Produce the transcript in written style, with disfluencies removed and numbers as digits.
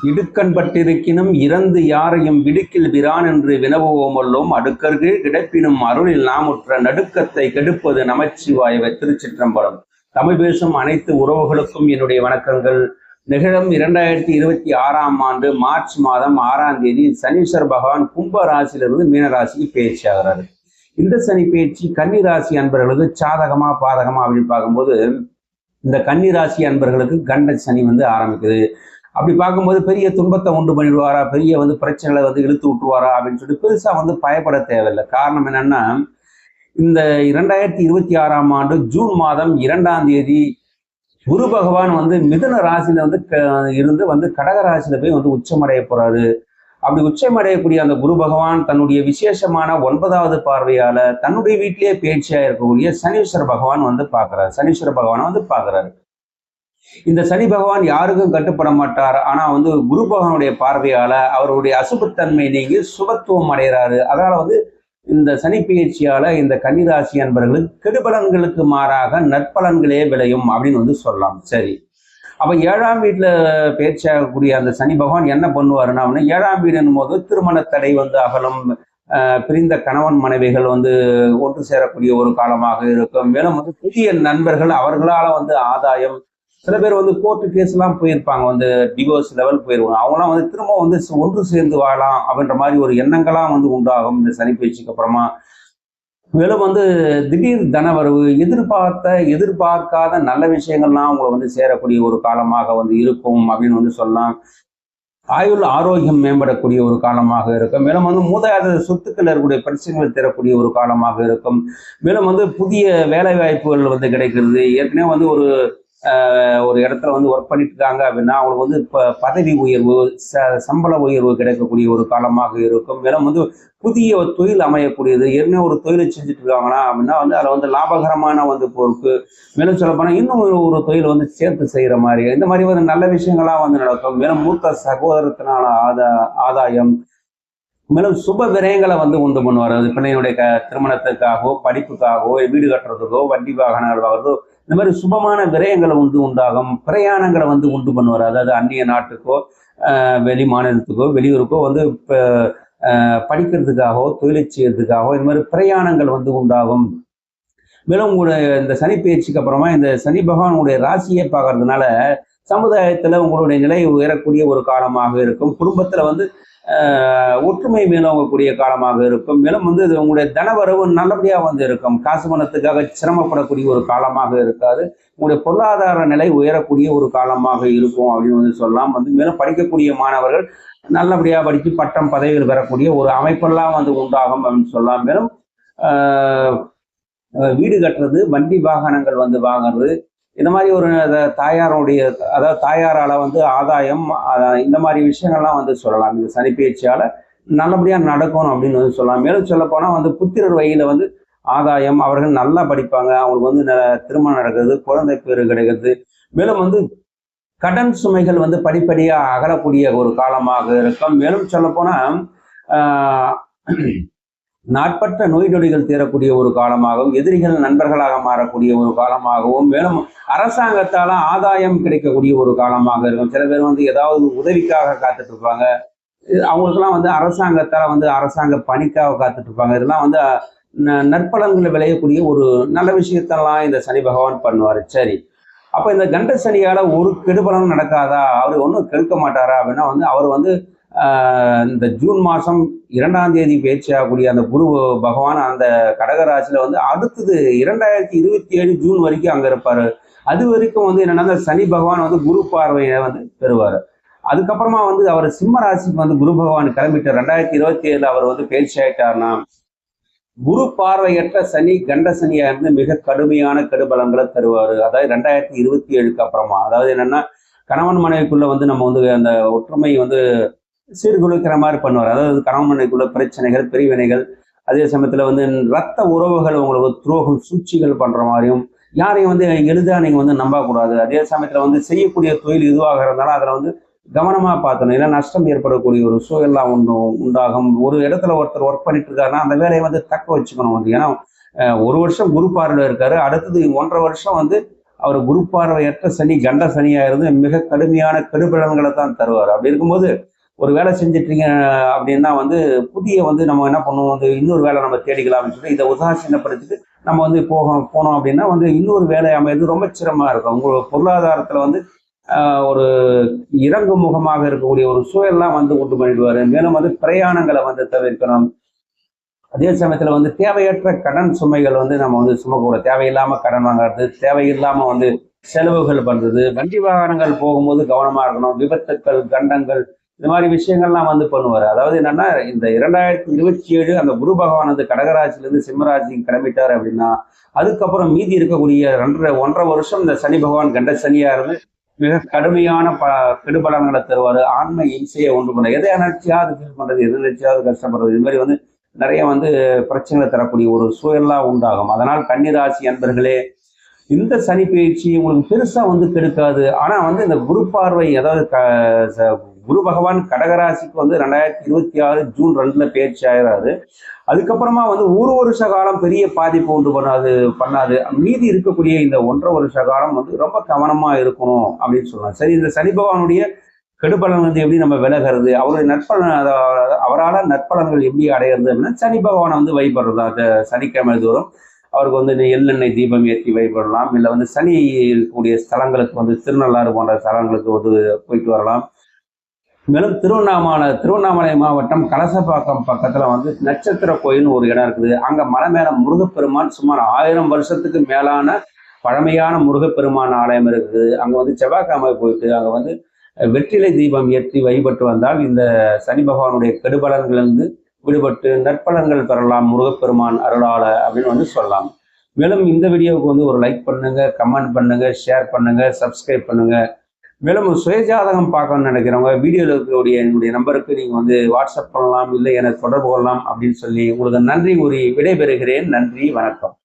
இடுக்கண்பட்டிருக்கினும் இறந்து யாரையும் விடுக்கில் விரான் என்று வினவுவோமல்லோம் அடுக்கர்கு கிடைப்பினும் அருளில் நாமுற்ற நடுக்கத்தை கெடுப்பது நமச்சிவாயவ. திருச்சிற்றம்பலம். தமிழ் பேசும் அனைத்து உறவுகளுக்கும் என்னுடைய வணக்கங்கள். நிகழும் 2026 மார்ச் மாதம் 6ஆம் தேதி சனீஸ்வர பகவான் கும்ப ராசியிலிருந்து மீன ராசிக்கு பயிற்சி ஆகிறாரு. இந்த சனி பயிற்சி கன்னி ராசி அன்பர்களுக்கு சாதகமா பாதகமா அப்படின்னு பார்க்கும்போது, இந்த கன்னி ராசி அன்பர்களுக்கு கண்ட சனி ஆரம்பிக்குது. அப்படி பார்க்கும்போது பெரிய துன்பத்தை உண்டு பண்ணிடுவாரா, பெரிய பிரச்சனைகளை இழுத்து விட்டுருவாரா அப்படின்னு சொல்லிட்டு பெருசா பயப்பட தேவையில்லை. காரணம் என்னன்னா, இந்த 2026 ஜூன் மாதம் 2ஆம் தேதி குரு பகவான் மிதுன ராசியில இருந்து கடக ராசியில போய் உச்சமடைய போறாரு. அப்படி உச்சமடையக்கூடிய அந்த குரு பகவான் தன்னுடைய விசேஷமான 9வது பார்வையால தன்னுடைய வீட்டிலேயே பேச்சியா இருக்கக்கூடிய சனீஸ்வர பகவான் பாக்குறாரு. சனீஸ்வர பகவானை பாக்குறாரு. இந்த சனி பகவான் யாருக்கும் கட்டுப்பட மாட்டார். ஆனா குரு பகவானுடைய பார்வையால அவருடைய அசுபத்தன்மை நீங்கி சுபத்துவம் அடைகிறாரு. அதனால இந்த சனி பயிற்சியால இந்த கன்னிராசி அன்பர்களுக்கு கெடுபலன்களுக்கு மாறாக நற்பலன்களே விளையும் அப்படின்னு சொல்லலாம். சரி, அப்ப 7ஆம் வீட்டுல பயிற்சியாகக்கூடிய அந்த சனி பகவான் என்ன பண்ணுவாருன்னா, 7ஆம் வீடுன்னும் போது திருமண தடை அகலம், பிரிந்த கணவன் மனைவிகள் ஒன்று சேரக்கூடிய ஒரு காலமாக இருக்கும். மேலும் புதிய நண்பர்கள் அவர்களால ஆதாயம். சில பேர் கோர்ட்டு கேஸ் எல்லாம் போயிருப்பாங்க, டிவோர்ஸ் லெவல் போயிருவாங்க. அவங்களாம் திரும்ப ஒன்று சேர்ந்து வாழலாம் அப்படின்ற மாதிரி ஒரு எண்ணங்கள்லாம் உண்டாகும் இந்த சனி பயிற்சிக்கு அப்புறமா. மேலும் திடீர் தனவரவு, எதிர்பார்க்காத நல்ல விஷயங்கள்லாம் உங்களை சேரக்கூடிய ஒரு காலமாக இருக்கும் அப்படின்னு சொல்லலாம். ஆயுள் ஆரோக்கியம் மேம்படக்கூடிய ஒரு காலமாக இருக்கும். மேலும் மூதாத சொத்துக்கள் இருக்கக்கூடிய பிரச்சனைகள் தரக்கூடிய ஒரு காலமாக இருக்கும். மேலும் புதிய வேலை வாய்ப்புகள் கிடைக்கிறது. ஏற்கனவே ஒரு இடத்துல ஒர்க் பண்ணிட்டு இருக்காங்க அப்படின்னா அவங்களுக்கு இப்போ பதவி உயர்வு, சம்பள உயர்வு கிடைக்கக்கூடிய ஒரு காலமாக இருக்கும். மேலும் புதிய ஒரு தொழில் அமையக்கூடியது. ஏற்கனவே ஒரு தொழிலை செஞ்சுட்டு இருக்காங்கன்னா அப்படின்னா அதில் லாபகரமான பொறுப்பு. மேலும் சொல்லப்போனால் இன்னும் ஒரு தொழில் சேர்த்து செய்கிற மாதிரி இந்த மாதிரி நல்ல விஷயங்களாக நடக்கும். மேலும் மூத்த சகோதரத்தினால ஆதாயம். மேலும் சுப விரயங்களை உண்டு பண்ணுவார். அது பிள்ளைகளுடைய திருமணத்துக்காகவோ, படிப்புக்காகவோ, வீடு கட்டுறதுக்கோ, வண்டி வாகனங்கள் வாங்குறதோ, இந்த மாதிரி சுபமான விரயங்களை உண்டாகும். பிரயாணங்களை உண்டு பண்ணுவார். அதாவது அந்நிய நாட்டுக்கோ, வெளி மாநிலத்துக்கோ, வெளியூருக்கோ படிக்கிறதுக்காகவோ, தொழிலை செய்யறதுக்காகவோ இந்த மாதிரி பிரயாணங்கள் உண்டாகும். மேலும் உங்களுடைய இந்த சனி பயிற்சிக்கு அப்புறமா இந்த சனி பகவானுடைய ராசியை பார்க்கறதுனால சமுதாயத்துல உங்களுடைய நிலை உயரக்கூடிய ஒரு காலமாக இருக்கும். குடும்பத்துல ஒற்றுமை மேலோங்கக்கூடிய காலமாக இருக்கும். மேலும் உங்களுடைய தனவரவு நல்லபடியா இருக்கும். காசு பணத்துக்காக சிரமப்படக்கூடிய ஒரு காலமாக இருக்காது. உங்களுடைய பொருளாதார நிலை உயரக்கூடிய ஒரு காலமாக இருக்கும் அப்படின்னு சொல்லலாம். மேலும் படிக்கக்கூடிய மாணவர்கள் நல்லபடியா படித்து பட்டம் பதவிகள் பெறக்கூடிய ஒரு அமைப்பெல்லாம் உண்டாகும் அப்படின்னு சொல்லலாம். மேலும் வீடு கட்டுறது, வண்டி வாகனங்கள் வாங்குறது, இந்த மாதிரி ஒரு தாயாருடைய, அதாவது தாயாரால ஆதாயம், இந்த மாதிரி விஷயங்கள்லாம் சொல்லலாம். இந்த சனி பயிற்சியால நல்லபடியா நடக்கணும் அப்படின்னு சொல்லலாம். மேலும் சொல்ல போனா புத்திரர் வகையில ஆதாயம், அவர்கள் நல்லா படிப்பாங்க, அவங்களுக்கு திருமணம் நடக்கிறது, குழந்தை பேரு கிடைக்கிறது. மேலும் கடன் சுமைகள் படிப்படியா அகலக்கூடிய ஒரு காலமாக இருக்கும். மேலும் சொல்ல போனா நாட்பட்ட நோய் நொடிகள் தீரக்கூடிய ஒரு காலமாகவும், எதிரிகள் நண்பர்களாக மாறக்கூடிய ஒரு காலமாகவும், மேலும் அரசாங்கத்தால ஆதாயம் கிடைக்கக்கூடிய ஒரு காலமாக இருக்கும். சில பேர் ஏதாவது உதவிக்காக காத்துட்டு இருப்பாங்க. அவங்களுக்கெல்லாம் அரசாங்கத்தால அரசாங்க பணிக்காக காத்துட்டு இருப்பாங்க. இதெல்லாம் நற்பலன்களை விளையக்கூடிய ஒரு நல்ல விஷயத்தெல்லாம் இந்த சனி பகவான் பண்ணுவார். சரி, அப்ப இந்த கண்ட சனியால ஒரு கெடுபலனும் நடக்காதா, அவர் ஒன்றும் கெடுக்க மாட்டாரா அப்படின்னா அவர் இந்த ஜூன் மாதம் 2ஆம் தேதி பேச்சியாகக்கூடிய அந்த குரு பகவான் அந்த கடகராசியில அடுத்தது 2027 ஜூன் வரைக்கும் அங்க இருப்பாரு. அது வரைக்கும் என்னன்னா சனி பகவான் குரு பார்வையை பெறுவார். அதுக்கப்புறமா அவர் சிம்ம ராசிக்கு குரு பகவான் கிளம்பிட்டு 2027 அவர் பேச்சு ஆயிட்டாருன்னா, குரு பார்வையற்ற சனி கண்ட சனியா இருந்து மிக கடுமையான கெடுபலன்களை தருவாரு. அதாவது 2027க்கு அப்புறமா, அதாவது என்னன்னா கணவன் மனைவிக்குள்ள நம்ம அந்த ஒற்றுமை சீர்குலைக்கிற மாதிரி பண்ணுவார். அதாவது கணவன் மனைவிக்குள்ள பிரச்சனைகள், பிரிவினைகள், அதே சமயத்துல ரத்த உறவுகள் உங்களுக்கு துரோகம், சூழ்ச்சிகள் பண்ற மாதிரியும், யாரையும் எளிதா நீங்க நம்பக்கூடாது. அதே சமயத்துல செய்யக்கூடிய தொழில் எதுவாக இருந்தாலும் அதுல கவனமா பார்த்தணும். ஏன்னா நஷ்டம் ஏற்படக்கூடிய ஒரு சூழல்லாம் உண்டாகும். ஒரு இடத்துல ஒருத்தர் ஒர்க் பண்ணிட்டு இருக்காருன்னா அந்த வேலையை தக்க வச்சுக்கணும். ஏன்னா ஒரு வருஷம் குரு பார்வையில இருக்காரு, அடுத்தது 1.5 வருஷம் அவர் குரு பார்வையற்ற சனி கண்ட சனியாக இருந்து மிக கடுமையான கெடுபலன்களை தான் தருவார். அப்படி இருக்கும்போது ஒரு வேலை செஞ்சிட்டீங்க அப்படின்னா வந்து புதிய வந்து நம்ம என்ன பண்ணுவோம், வந்து இன்னொரு வேலை நம்ம தேடிக்கலாம் அப்படின்னு சொல்லி இதை உதாசீனப்படுத்திட்டு நம்ம வந்து போனோம் அப்படின்னா வந்து இன்னொரு வேலை அமைது ரொம்ப சிரமமாக இருக்கும். உங்களோட பொருளாதாரத்தில் வந்து ஒரு இறங்கு முகமாக இருக்கக்கூடிய ஒரு சூழல்லாம் வந்து உண்டு பண்ணிடுவார். மேலும் வந்து பிரயாணங்களை வந்து தவிர்க்கணும். அதே சமயத்தில் வந்து தேவையற்ற கடன் சுமைகள் வந்து நம்ம வந்து சுமக்கூட, தேவையில்லாமல் கடன் வாங்குறது, தேவையில்லாமல் வந்து செலவுகள் பண்ணுறது, வண்டி வாகனங்கள் போகும்போது கவனமாக இருக்கணும். விபத்துக்கள், கண்டங்கள், இந்த மாதிரி விஷயங்கள்லாம் வந்து பண்ணுவார். அதாவது என்னன்னா, இந்த 2027 அந்த குரு பகவான் வந்து கடகராசிலேருந்து சிம்மராசிக்கு கிளம்பிட்டார் அப்படின்னா, அதுக்கப்புறம் மீதி இருக்கக்கூடிய 1.5 வருஷம் இந்த சனி பகவான் கண்ட சனியா இருந்து மிக கடுமையான கெடுபலன்களை தருவார். ஆன்ம இம்சையை உண்டு பண்ண, எதை நினைச்சியாவது ஃபீல் பண்றது, எது நினைச்சியாவது கஷ்டப்படுறது, இது மாதிரி வந்து நிறைய வந்து பிரச்சனைகளை தரக்கூடிய ஒரு சூழல்லாம் உண்டாகும். அதனால் கன்னிராசி அன்பர்களே, இந்த சனி பயிற்சி உங்களுக்கு பெருசா வந்து கெடுக்காது. ஆனா வந்து இந்த குரு பார்வை, அதாவது குரு பகவான் கடகராசிக்கு வந்து 2026 ஜூன் 2 பயிற்சி ஆகிறாரு. அதுக்கப்புறமா வந்து ஒரு வருஷ காலம் பெரிய பாதிப்பு உண்டு பண்ணாது. மீதி இருக்கக்கூடிய இந்த 1.5 வருஷ காலம் வந்து ரொம்ப கவனமா இருக்கணும் அப்படின்னு சொல்லலாம். சரி, இந்த சனி பகவானுடைய கெடுபலன் வந்து எப்படி நம்ம விலகிறது, அவருடைய நற்பலன், அவரால் நற்பலன்கள் எப்படி அடையிறது அப்படின்னா, சனி பகவானை வந்து வழிபடுறது. அந்த சனிக்கிழமை தோறும் அவருக்கு வந்து எள்ளெண்ணெய் தீபம் ஏற்றி வழிபடலாம். இல்லை வந்து சனி இருக்கக்கூடிய ஸ்தலங்களுக்கு வந்து திருநள்ளாறு போன்ற ஸ்தலங்களுக்கு வந்து போயிட்டு வரலாம். மேலும் திருவண்ணாமலை மாவட்டம் கலசப்பாக்கம் பக்கத்துல வந்து நட்சத்திர கோயில்னு ஒரு இடம் இருக்குது. அங்க மலை மேல முருகப்பெருமான் சுமார் 1000 வருஷத்துக்கு மேலான பழமையான முருகப்பெருமான் ஆலயம் இருக்குது. அங்க வந்து செவ்வாய்க்கிழமை போயிட்டு அங்க வந்து வெற்றிலை தீபம் ஏற்றி வழிபட்டு வந்தால் இந்த சனி பகவானுடைய கெடுபலன்களிலிருந்து விடுபட்டு நற்பலன்கள் பெறலாம் முருகப்பெருமான் அருளால அப்படின்னு வந்து சொல்லலாம். மேலும் இந்த வீடியோவுக்கு வந்து ஒரு லைக் பண்ணுங்க, கமெண்ட் பண்ணுங்க, ஷேர் பண்ணுங்க, சப்ஸ்கிரைப் பண்ணுங்க. மேலும் சுயஜாதகம் பார்க்கணும்னு நினைக்கிறவங்க வீடியோவில் இருக்கக்கூடிய என்னுடைய நம்பருக்கு நீங்கள் வந்து வாட்ஸ்அப் பண்ணலாம், இல்லை எனக்கு தொடர்பு கொள்ளலாம் அப்படின்னு சொல்லி உங்களுக்கு நன்றி கூறி விடைபெறுகிறேன். நன்றி, வணக்கம்.